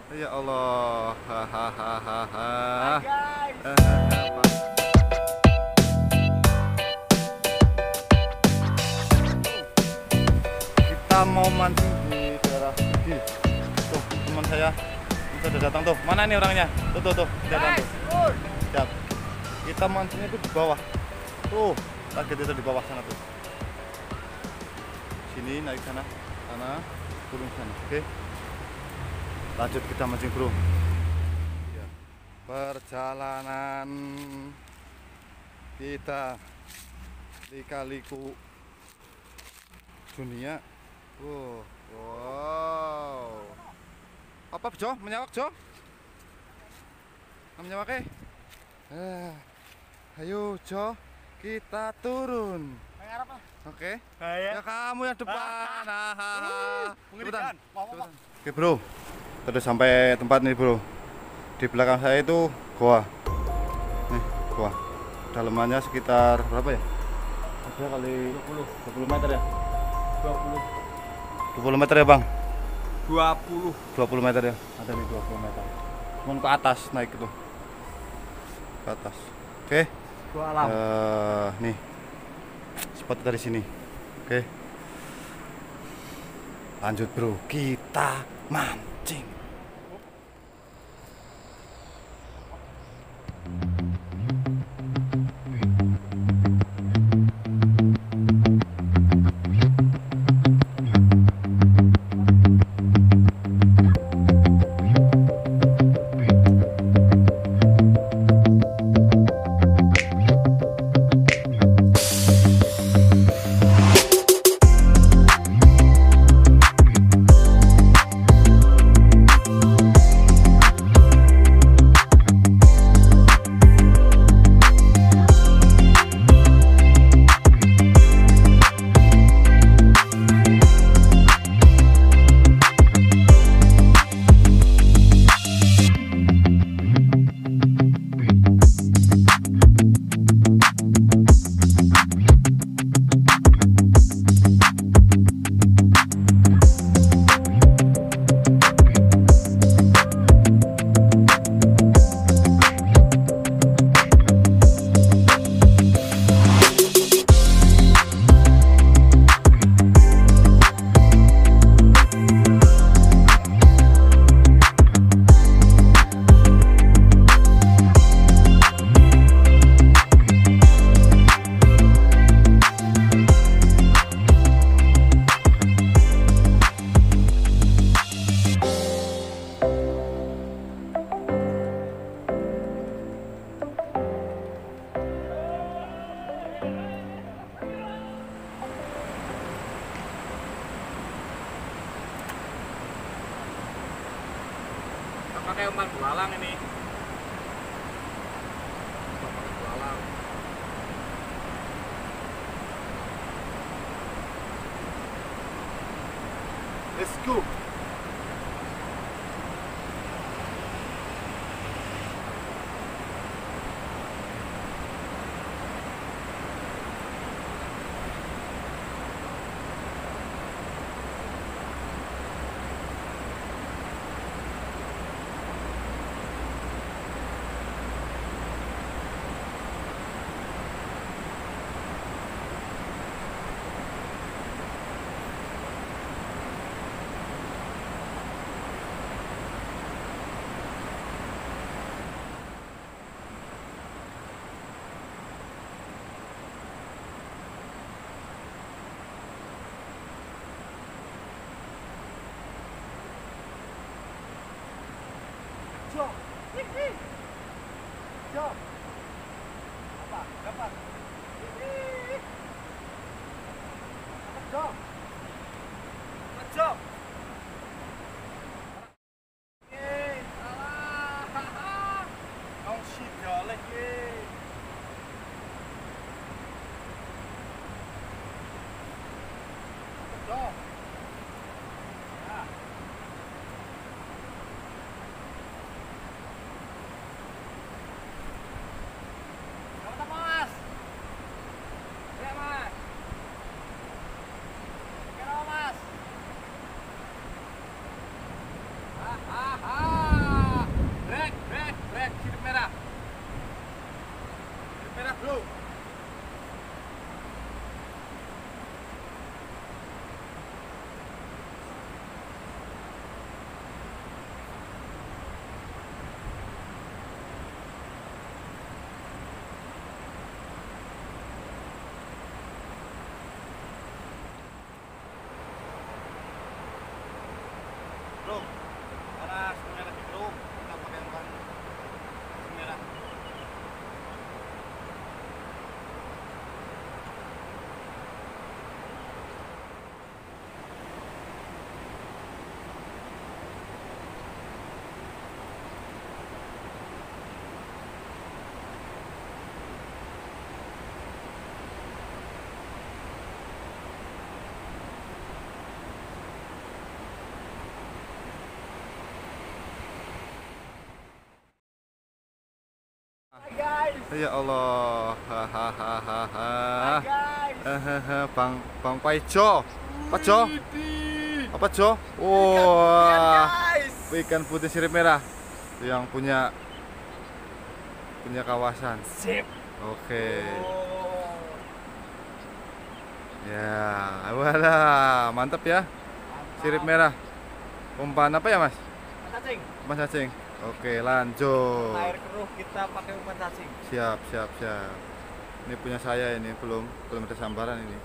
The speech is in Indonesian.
Ya Allah. Hahaha. Kita mau mancing di daerah di. Tuh, teman saya sudah datang tuh. Mana ini orangnya? Tuh, datang tuh. Siap. Kita mancingnya itu di bawah. Tuh, target itu di bawah sana tuh. Sini naik sana, turun sana. Oke. Lanjut kita mancing, bro. Ya. Perjalanan kita lika-liku dunia. Wow. Apa Jo? Menyawak Jo? Menyawak ayo Jo, kita turun. Oke. Ya kamu yang depan. Cepetan. Oke bro, sudah sampai tempat nih bro. Di belakang saya itu goa. Nih goa. Dalamannya sekitar berapa ya? Ada kali 20 meter ya? 20 meter ya bang? 20 meter ya? Ada nih 20 meter. Cuman ke atas naik itu. Ke atas. Oke. Nih spot dari sini. Oke. Lanjut bro, kita mancing. Pakai umpan belalang ini. Pakai belalang. Let's go. Jo. Apa? Dapat. Jo. Jo. Ya Allah. Hahaha. Bang Paijo. Apa Jo? Apa Jo? Wah. Ikan putih sirip merah yang punya kawasan. Sip. Oke. Ya, wala, mantap ya. Sirip merah. Umpan apa ya, Mas? Cacing. Umpan cacing. Oke, lanjut. Air keruh kita pakai umpan cacing. Siap. Ini punya saya ini belum ada sambaran ini.